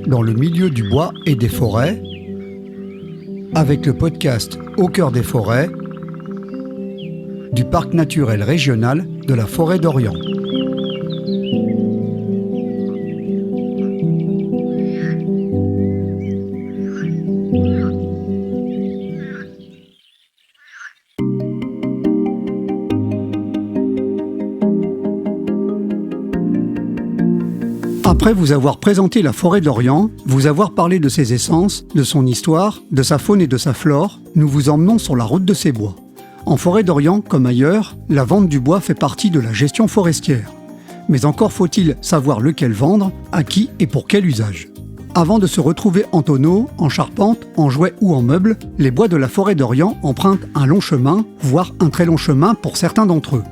dans le milieu du bois et des forêts avec le podcast Au cœur des forêts du Parc naturel régional de la Forêt d'Orient. Après vous avoir présenté la forêt d'Orient, vous avoir parlé de ses essences, de son histoire, de sa faune et de sa flore, nous vous emmenons sur la route de ces bois. En forêt d'Orient, comme ailleurs, la vente du bois fait partie de la gestion forestière. Mais encore faut-il savoir lequel vendre, à qui et pour quel usage. Avant de se retrouver en tonneaux, en charpente, en jouets ou en meubles, les bois de la forêt d'Orient empruntent un long chemin, voire un très long chemin pour certains d'entre eux.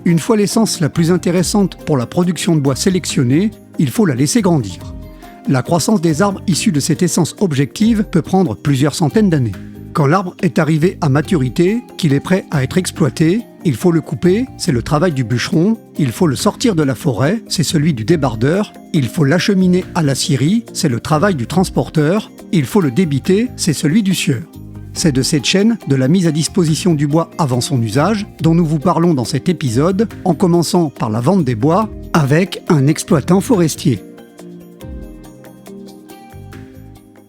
Une fois l'essence la plus intéressante pour la production de bois sélectionnée, il faut la laisser grandir. La croissance des arbres issus de cette essence objective peut prendre plusieurs centaines d'années. Quand l'arbre est arrivé à maturité, qu'il est prêt à être exploité, il faut le couper, c'est le travail du bûcheron, il faut le sortir de la forêt, c'est celui du débardeur, il faut l'acheminer à la scierie, c'est le travail du transporteur, il faut le débiter, c'est celui du scieur. C'est de cette chaîne, de la mise à disposition du bois avant son usage, dont nous vous parlons dans cet épisode, en commençant par la vente des bois, avec un exploitant forestier.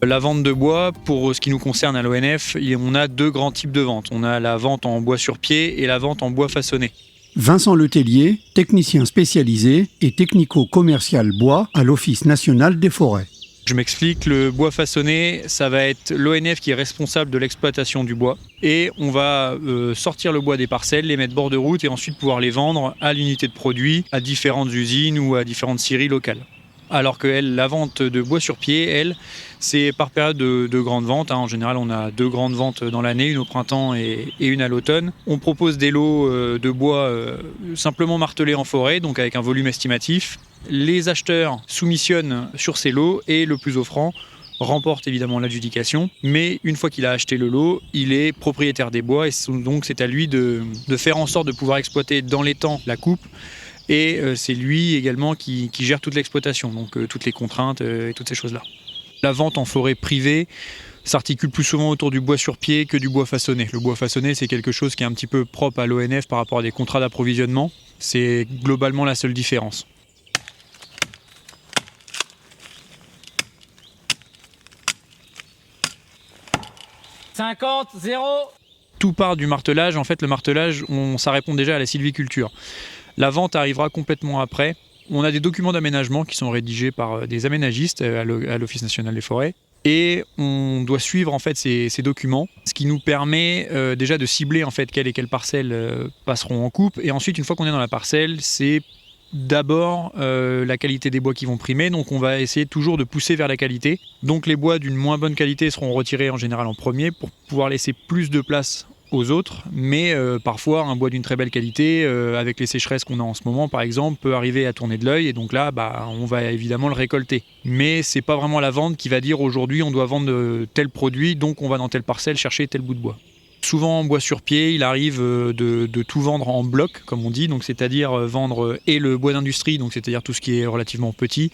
La vente de bois, pour ce qui nous concerne à l'ONF, on a deux grands types de ventes. On a la vente en bois sur pied et la vente en bois façonné. Vincent Letellier, technicien spécialisé et technico-commercial bois à l'Office national des forêts. Je m'explique, le bois façonné, ça va être l'ONF qui est responsable de l'exploitation du bois. Et on va sortir le bois des parcelles, les mettre bord de route et ensuite pouvoir les vendre à l'unité de produit, à différentes usines ou à différentes scieries locales. Alors que la vente de bois sur pied, c'est par période de grandes ventes. En général, on a deux grandes ventes dans l'année, une au printemps et une à l'automne. On propose des lots de bois simplement martelés en forêt, donc avec un volume estimatif. Les acheteurs soumissionnent sur ces lots et le plus offrant remporte évidemment l'adjudication. Mais une fois qu'il a acheté le lot, il est propriétaire des bois et donc c'est à lui de faire en sorte de pouvoir exploiter dans les temps la coupe. Et c'est lui également qui gère toute l'exploitation, donc toutes les contraintes et toutes ces choses-là. La vente en forêt privée s'articule plus souvent autour du bois sur pied que du bois façonné. Le bois façonné, c'est quelque chose qui est un petit peu propre à l'ONF par rapport à des contrats d'approvisionnement. C'est globalement la seule différence. « 50, 0 » Tout part du martelage. En fait, le martelage, ça répond déjà à la sylviculture. La vente arrivera complètement après. On a des documents d'aménagement qui sont rédigés par des aménagistes à l'Office national des forêts. Et on doit suivre en fait ces documents, ce qui nous permet déjà de cibler en fait quelles et quelles parcelles passeront en coupe. Et ensuite, une fois qu'on est dans la parcelle, c'est d'abord la qualité des bois qui vont primer. Donc on va essayer toujours de pousser vers la qualité. Donc les bois d'une moins bonne qualité seront retirés en général en premier pour pouvoir laisser plus de place aux autres, mais parfois un bois d'une très belle qualité, avec les sécheresses qu'on a en ce moment par exemple, peut arriver à tourner de l'œil et donc là on va évidemment le récolter. Mais c'est pas vraiment la vente qui va dire aujourd'hui on doit vendre tel produit, donc on va dans telle parcelle chercher tel bout de bois. Souvent en bois sur pied, il arrive de tout vendre en bloc, comme on dit, donc c'est-à-dire vendre et le bois d'industrie, donc c'est-à-dire tout ce qui est relativement petit,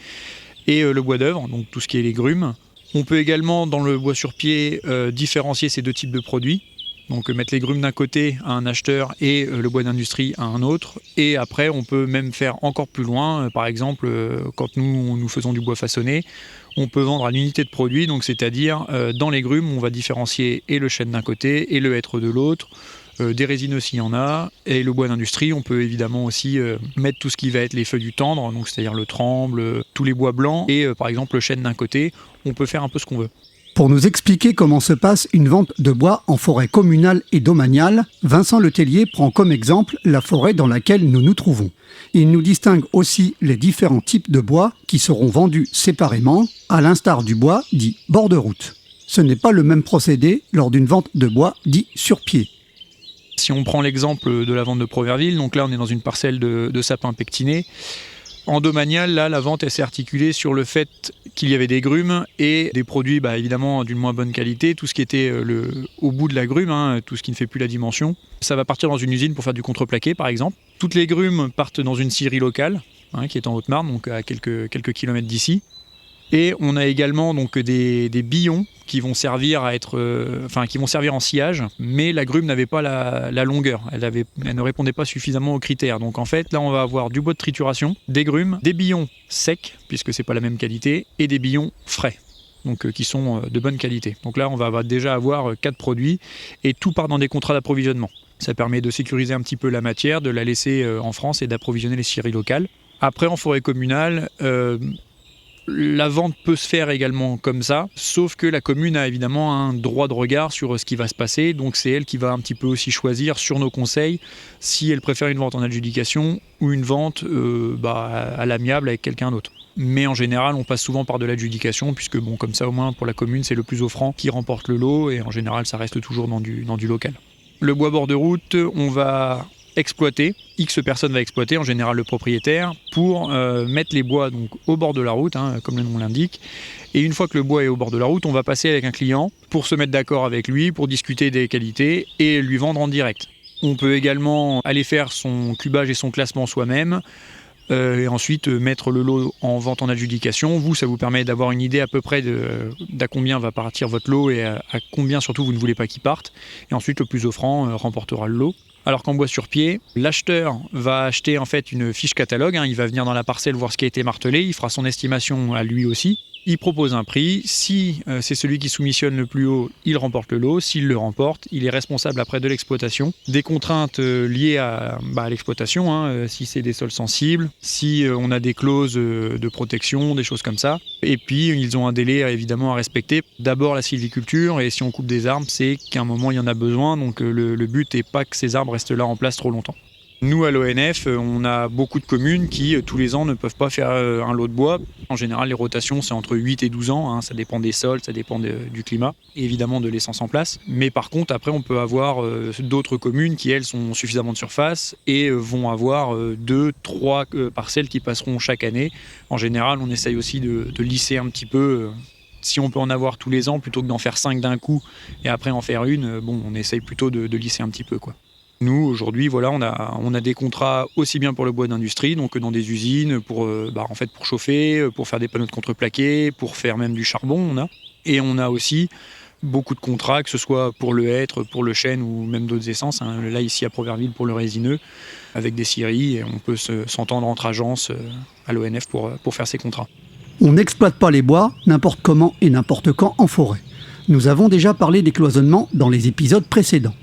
et le bois d'œuvre, donc tout ce qui est les grumes. On peut également dans le bois sur pied différencier ces deux types de produits. Donc mettre les grumes d'un côté à un acheteur et le bois d'industrie à un autre. Et après, on peut même faire encore plus loin. Par exemple, quand nous faisons du bois façonné, on peut vendre à l'unité de produit. Donc c'est-à-dire, dans les grumes, on va différencier et le chêne d'un côté et le hêtre de l'autre. Des résines aussi, il y en a. Et le bois d'industrie, on peut évidemment aussi mettre tout ce qui va être les feuilles du tendre, donc c'est-à-dire le tremble, tous les bois blancs. Et par exemple, le chêne d'un côté, on peut faire un peu ce qu'on veut. Pour nous expliquer comment se passe une vente de bois en forêt communale et domaniale, Vincent Letellier prend comme exemple la forêt dans laquelle nous nous trouvons. Il nous distingue aussi les différents types de bois qui seront vendus séparément, à l'instar du bois dit bord de route. Ce n'est pas le même procédé lors d'une vente de bois dit sur pied. Si on prend l'exemple de la vente de Proverville, donc là on est dans une parcelle de sapins pectinés. En domanial, là, la vente s'est articulée sur le fait qu'il y avait des grumes et des produits évidemment d'une moins bonne qualité, tout ce qui était au bout de la grume, tout ce qui ne fait plus la dimension. Ça va partir dans une usine pour faire du contreplaqué par exemple. Toutes les grumes partent dans une scierie locale, qui est en Haute-Marne, donc à quelques kilomètres d'ici. Et on a également donc des billons qui vont servir qui vont servir en sciage, mais la grume n'avait pas la longueur, elle ne répondait pas suffisamment aux critères. Donc en fait, là on va avoir du bois de trituration, des grumes, des billons secs, puisque c'est pas la même qualité, et des billons frais, donc qui sont de bonne qualité. Donc là on va déjà avoir 4 produits, et tout part dans des contrats d'approvisionnement. Ça permet de sécuriser un petit peu la matière, de la laisser en France et d'approvisionner les scieries locales. Après, en forêt communale, la vente peut se faire également comme ça, sauf que la commune a évidemment un droit de regard sur ce qui va se passer, donc c'est elle qui va un petit peu aussi choisir sur nos conseils si elle préfère une vente en adjudication ou une vente à l'amiable avec quelqu'un d'autre. Mais en général, on passe souvent par de l'adjudication, puisque comme ça au moins pour la commune, c'est le plus offrant qui remporte le lot, et en général, ça reste toujours dans du local. Le bois bord de route, on va exploiter, X personnes va exploiter, en général le propriétaire, pour mettre les bois donc, au bord de la route, comme le nom l'indique. Et une fois que le bois est au bord de la route, on va passer avec un client pour se mettre d'accord avec lui, pour discuter des qualités et lui vendre en direct. On peut également aller faire son cubage et son classement soi-même, et ensuite mettre le lot en vente en adjudication. Vous, ça vous permet d'avoir une idée à peu près d'à combien va partir votre lot et à combien surtout vous ne voulez pas qu'il parte. Et ensuite, le plus offrant remportera le lot. Alors qu'en bois sur pied, l'acheteur va acheter en fait une fiche catalogue, il va venir dans la parcelle voir ce qui a été martelé, il fera son estimation à lui aussi, il propose un prix, si c'est celui qui soumissionne le plus haut, il remporte le lot, s'il le remporte, il est responsable après de l'exploitation, des contraintes liées à l'exploitation, si c'est des sols sensibles, si on a des clauses de protection, des choses comme ça, et puis ils ont un délai évidemment à respecter, d'abord la sylviculture, et si on coupe des arbres, c'est qu'à un moment il y en a besoin, donc le but n'est pas que ces arbres restent là en place trop longtemps. Nous, à l'ONF, on a beaucoup de communes qui, tous les ans, ne peuvent pas faire un lot de bois. En général, les rotations, c'est entre 8 et 12 ans. Ça dépend des sols, ça dépend du climat et évidemment de l'essence en place. Mais par contre, après, on peut avoir d'autres communes qui, elles, sont suffisamment de surface et vont avoir 2, 3 parcelles qui passeront chaque année. En général, on essaye aussi de lisser un petit peu. Si on peut en avoir tous les ans, plutôt que d'en faire 5 d'un coup et après en faire une, on essaye plutôt de lisser un petit peu, quoi. Nous, aujourd'hui, on a des contrats aussi bien pour le bois d'industrie, donc dans des usines, pour chauffer, pour faire des panneaux de contreplaqué, pour faire même du charbon, on a. Et on a aussi beaucoup de contrats, que ce soit pour le hêtre, pour le chêne ou même d'autres essences. Là, ici à Proverville, pour le résineux, avec des scieries, et on peut s'entendre entre agences à l'ONF pour faire ces contrats. On n'exploite pas les bois n'importe comment et n'importe quand en forêt. Nous avons déjà parlé des cloisonnements dans les épisodes précédents.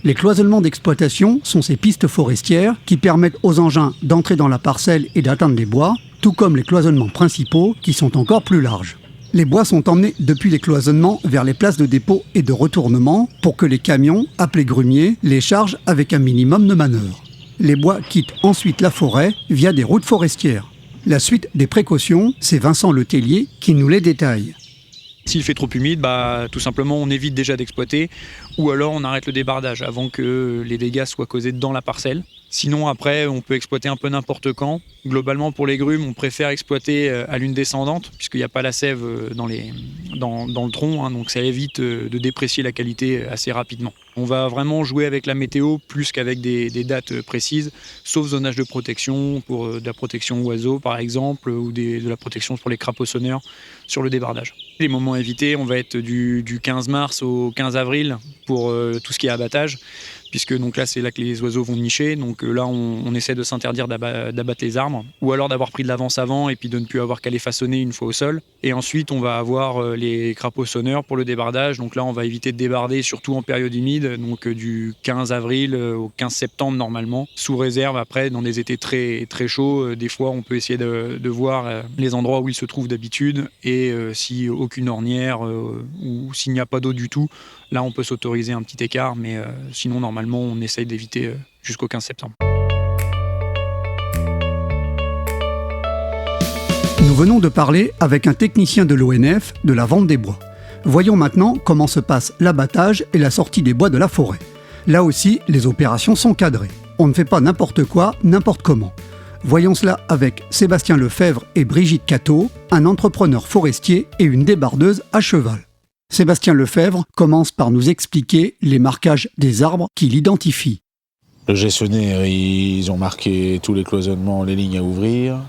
Les cloisonnements d'exploitation sont ces pistes forestières qui permettent aux engins d'entrer dans la parcelle et d'atteindre les bois, tout comme les cloisonnements principaux qui sont encore plus larges. Les bois sont emmenés depuis les cloisonnements vers les places de dépôt et de retournement pour que les camions, appelés grumiers, les chargent avec un minimum de manœuvre. Les bois quittent ensuite la forêt via des routes forestières. La suite des précautions, c'est Vincent Letellier qui nous les détaille. S'il fait trop humide, tout simplement on évite déjà d'exploiter ou alors on arrête le débardage avant que les dégâts soient causés dans la parcelle. Sinon après on peut exploiter un peu n'importe quand. Globalement pour les grumes on préfère exploiter à lune descendante puisqu'il n'y a pas la sève dans le tronc, donc ça évite de déprécier la qualité assez rapidement. On va vraiment jouer avec la météo plus qu'avec des dates précises, sauf zonage de protection pour de la protection oiseaux par exemple ou de la protection pour les crapauds sonneurs sur le débardage. Les moments évités, on va être du 15 mars au 15 avril pour tout ce qui est abattage, puisque donc là c'est là que les oiseaux vont nicher, donc là on essaie de s'interdire d'abattre les arbres, ou alors d'avoir pris de l'avance avant et puis de ne plus avoir qu'à les façonner une fois au sol. Et ensuite on va avoir les crapauds sonneurs pour le débardage, donc là on va éviter de débarder surtout en période humide, donc du 15 avril au 15 septembre normalement, sous réserve après dans des étés très, très chauds, des fois on peut essayer de voir les endroits où ils se trouvent d'habitude et si aucune ornière ou s'il n'y a pas d'eau du tout, là on peut s'autoriser un petit écart, mais sinon normalement on essaye d'éviter jusqu'au 15 septembre. Nous venons de parler avec un technicien de l'ONF de la vente des bois. Voyons maintenant comment se passe l'abattage et la sortie des bois de la forêt. Là aussi, les opérations sont cadrées. On ne fait pas n'importe quoi, n'importe comment. Voyons cela avec Sébastien Lefebvre et Brigitte Cateau, un entrepreneur forestier et une débardeuse à cheval. Sébastien Lefebvre commence par nous expliquer les marquages des arbres qu'il identifie. Le gestionnaire, ils ont marqué tous les cloisonnements, les lignes à ouvrir,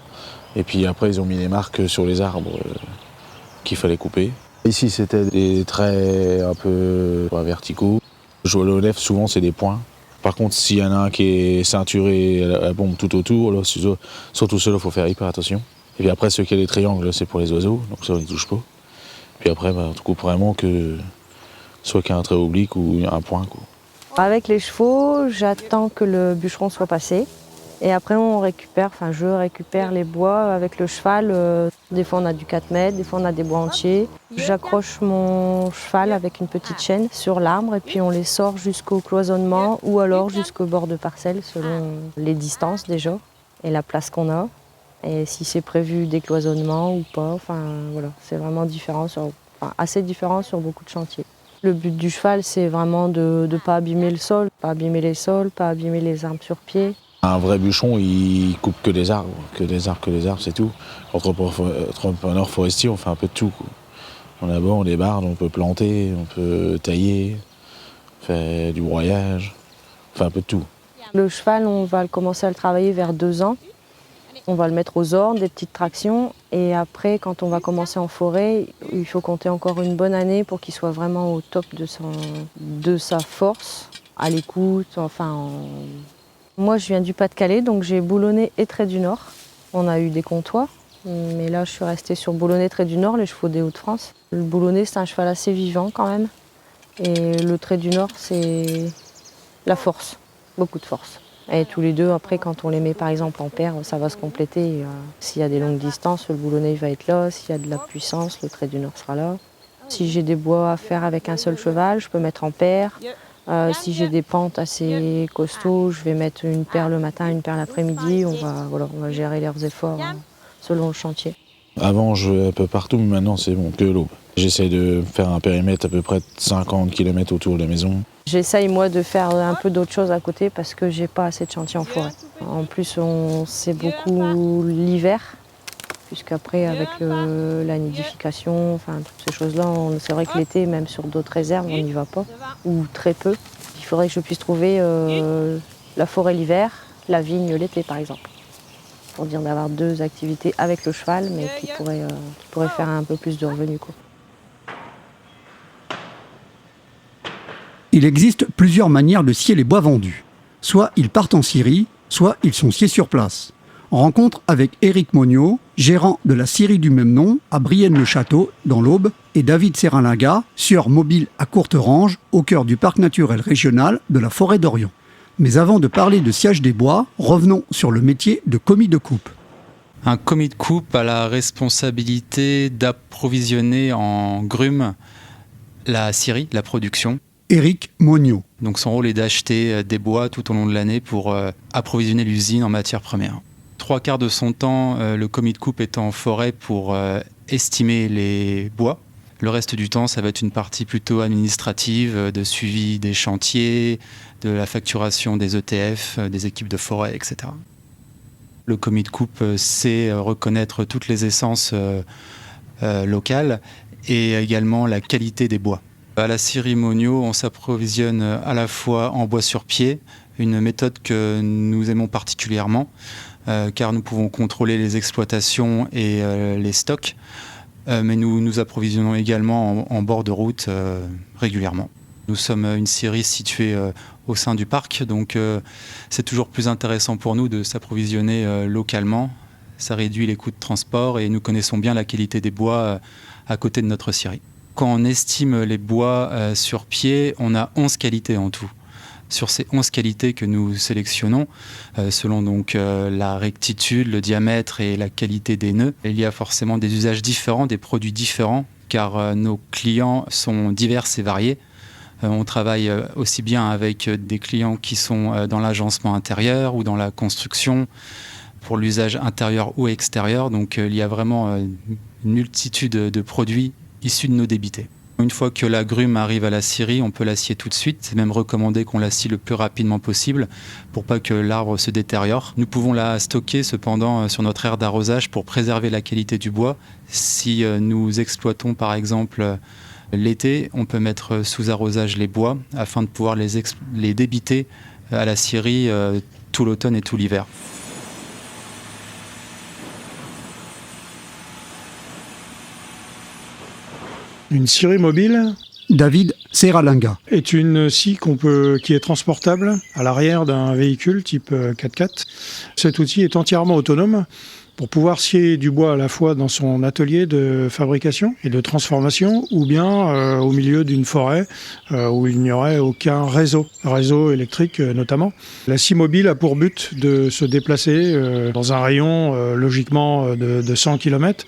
et puis après ils ont mis les marques sur les arbres qu'il fallait couper. Ici, c'était des traits un peu verticaux. Jouer le lèvre, souvent, c'est des points. Par contre, s'il y en a un qui est ceinturé, la bombe tout autour, là, surtout ceux-là, il faut faire hyper attention. Et puis après, ceux qui ont les triangles, c'est pour les oiseaux, donc ça, on n'y touche pas. Puis après, on coupe vraiment que soit qu'il y a un trait oblique ou un point, quoi. Avec les chevaux, j'attends que le bûcheron soit passé. Et après, je récupère les bois avec le cheval. Des fois, on a du 4 mètres, des fois, on a des bois entiers. J'accroche mon cheval avec une petite chaîne sur l'arbre et puis on les sort jusqu'au cloisonnement ou alors jusqu'au bord de parcelle selon les distances déjà et la place qu'on a. Et si c'est prévu des cloisonnements ou pas, voilà, c'est vraiment assez différent sur beaucoup de chantiers. Le but du cheval, c'est vraiment de ne pas abîmer le sol, pas abîmer les sols, pas abîmer les arbres sur pied. Un vrai bûcheron, il coupe que des arbres, c'est tout. Entrepreneurs forestiers, on fait un peu de tout, quoi. On aborde, on débarde, on peut planter, on peut tailler, on fait du broyage, on fait un peu de tout. Le cheval, on va commencer à le travailler vers 2 ans. On va le mettre aux ordres, des petites tractions. Et après, quand on va commencer en forêt, il faut compter encore une bonne année pour qu'il soit vraiment au top de sa force, à l'écoute. Moi, je viens du Pas-de-Calais, donc j'ai Boulonnais et Trait du Nord. On a eu des comptoirs, mais là, je suis restée sur Boulonnais, Trait du Nord, les chevaux des Hauts-de-France. Le Boulonnais, c'est un cheval assez vivant quand même. Et le Trait du Nord, c'est la force, beaucoup de force. Et tous les deux, après, quand on les met par exemple en paire, ça va se compléter. S'il y a des longues distances, le Boulonnais va être là. S'il y a de la puissance, le Trait du Nord sera là. Si j'ai des bois à faire avec un seul cheval, je peux mettre en paire. Si j'ai des pentes assez costauds, je vais mettre une paire le matin, une paire l'après-midi. On va gérer leurs efforts selon le chantier. Avant, je jouais un peu partout, mais maintenant, c'est bon, que l'aube. J'essaie de faire un périmètre à peu près de 50 km autour de la maison. J'essaye, moi, de faire un peu d'autres choses à côté parce que j'ai pas assez de chantier en forêt. En plus, c'est beaucoup l'hiver, puisqu'après, avec la nidification, toutes ces choses-là, c'est vrai que l'été, même sur d'autres réserves, on n'y va pas, ou très peu. Il faudrait que je puisse trouver la forêt l'hiver, la vigne l'été, par exemple. Pour dire d'avoir 2 activités avec le cheval, mais qui pourraient faire un peu plus de revenus, quoi. Il existe plusieurs manières de scier les bois vendus. Soit ils partent en scierie, soit ils sont sciés sur place. On rencontre avec Éric Monniot, gérant de la scierie du même nom à Brienne-le-Château, dans l'Aube, et David Serrinlaga, sieur mobile à Courterange, au cœur du parc naturel régional de la Forêt d'Orient. Mais avant de parler de sciage des bois, revenons sur le métier de commis de coupe. Un commis de coupe a la responsabilité d'approvisionner en grumes la scierie, la production. Éric Monniot. Donc son rôle est d'acheter des bois tout au long de l'année pour approvisionner l'usine en matières premières. 3/4 de son temps, le commis de coupe est en forêt pour estimer les bois. Le reste du temps, ça va être une partie plutôt administrative, de suivi des chantiers, de la facturation des ETF, des équipes de forêt, etc. Le commis de coupe sait reconnaître toutes les essences locales et également la qualité des bois. À la scierie Monniot, on s'approvisionne à la fois en bois sur pied, une méthode que nous aimons particulièrement, car nous pouvons contrôler les exploitations et les stocks, mais nous nous approvisionnons également en bord de route régulièrement. Nous sommes une scierie située au sein du parc, donc c'est toujours plus intéressant pour nous de s'approvisionner localement. Ça réduit les coûts de transport et nous connaissons bien la qualité des bois à côté de notre scierie. Quand on estime les bois sur pied, on a 11 qualités en tout. Sur ces 11 qualités que nous sélectionnons, selon donc la rectitude, le diamètre et la qualité des nœuds, il y a forcément des usages différents, des produits différents, car nos clients sont divers et variés. On travaille aussi bien avec des clients qui sont dans l'agencement intérieur ou dans la construction, pour l'usage intérieur ou extérieur. Donc il y a vraiment une multitude de produits issus de nos débités. Une fois que la grume arrive à la scierie, on peut la scier tout de suite. C'est même recommandé qu'on la scie le plus rapidement possible pour pas que l'arbre se détériore. Nous pouvons la stocker cependant sur notre aire d'arrosage pour préserver la qualité du bois. Si nous exploitons par exemple l'été, on peut mettre sous arrosage les bois afin de pouvoir les débiter à la scierie tout l'automne et tout l'hiver. Une scierie mobile David Seralinga. est une scie qui est transportable à l'arrière d'un véhicule type 4x4. Cet outil est entièrement autonome pour pouvoir scier du bois à la fois dans son atelier de fabrication et de transformation ou bien au milieu d'une forêt où il n'y aurait aucun réseau électrique notamment. La scie mobile a pour but de se déplacer dans un rayon logiquement de 100 km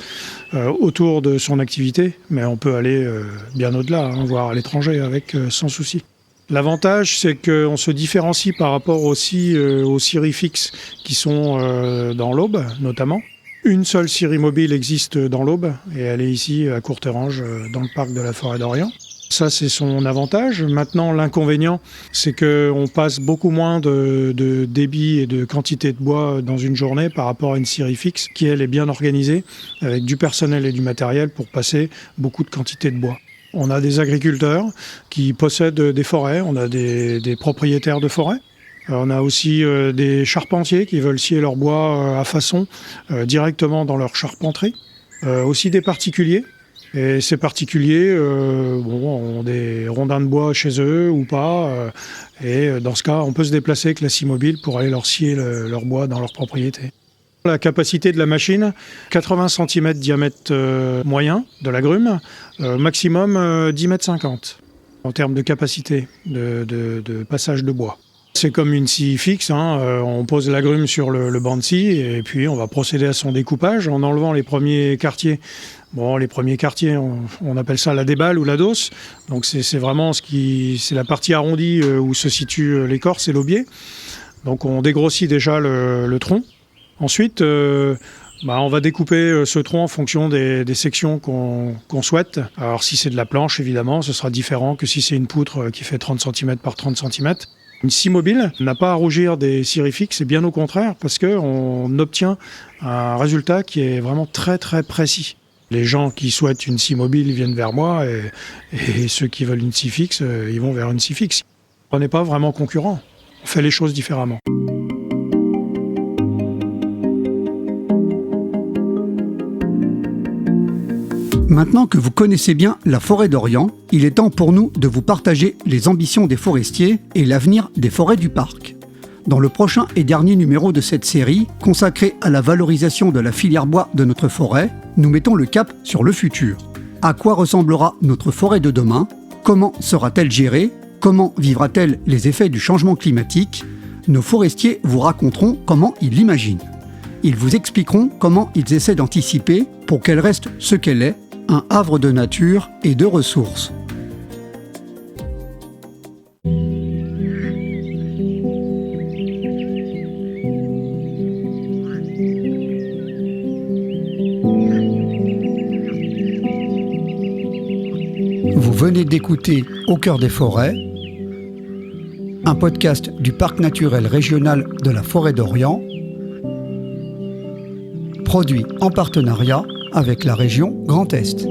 autour de son activité, mais on peut aller bien au-delà, voire à l'étranger avec sans souci. L'avantage, c'est qu'on se différencie par rapport aussi aux scieries fixes qui sont dans l'Aube, notamment. Une seule scierie mobile existe dans l'Aube et elle est ici à Courterange, dans le parc de la Forêt d'Orient. Ça, c'est son avantage. Maintenant, l'inconvénient, c'est qu'on passe beaucoup moins de débit et de quantité de bois dans une journée par rapport à une scierie fixe qui, elle, est bien organisée avec du personnel et du matériel pour passer beaucoup de quantité de bois. On a des agriculteurs qui possèdent des forêts, on a des propriétaires de forêts. On a aussi des charpentiers qui veulent scier leur bois à façon directement dans leur charpenterie. Aussi des particuliers. Et ces particuliers ont des rondins de bois chez eux ou pas. Et dans ce cas, on peut se déplacer avec la scie mobile pour aller leur scier leur bois dans leur propriété. La capacité de la machine, 80 cm diamètre moyen de la grume, maximum 10,50 m en termes de capacité de passage de bois. C'est comme une scie fixe, on pose la grume sur le banc de scie et puis on va procéder à son découpage en enlevant les premiers quartiers. Bon, les premiers quartiers, on appelle ça la déballe ou la dosse. Donc c'est vraiment c'est la partie arrondie où se situe l'écorce et l'aubier. Donc on dégrossit déjà le tronc. Ensuite, on va découper ce tronc en fonction des sections qu'on souhaite. Alors si c'est de la planche, évidemment, ce sera différent que si c'est une poutre qui fait 30 cm par 30 cm. Une scie mobile n'a pas à rougir des scieries fixes, et bien au contraire, parce qu'on obtient un résultat qui est vraiment très très précis. Les gens qui souhaitent une scie mobile viennent vers moi, et ceux qui veulent une scie fixe, ils vont vers une scie fixe. On n'est pas vraiment concurrents, on fait les choses différemment. Maintenant que vous connaissez bien la forêt d'Orient, il est temps pour nous de vous partager les ambitions des forestiers et l'avenir des forêts du parc. Dans le prochain et dernier numéro de cette série, consacré à la valorisation de la filière bois de notre forêt, nous mettons le cap sur le futur. À quoi ressemblera notre forêt de demain? Comment sera-t-elle gérée? Comment vivra-t-elle les effets du changement climatique? Nos forestiers vous raconteront comment ils l'imaginent. Ils vous expliqueront comment ils essaient d'anticiper pour qu'elle reste ce qu'elle est, un havre de nature et de ressources. Vous venez d'écouter Au cœur des forêts, un podcast du Parc naturel régional de la Forêt d'Orient, produit en partenariat avec la région Grand Est.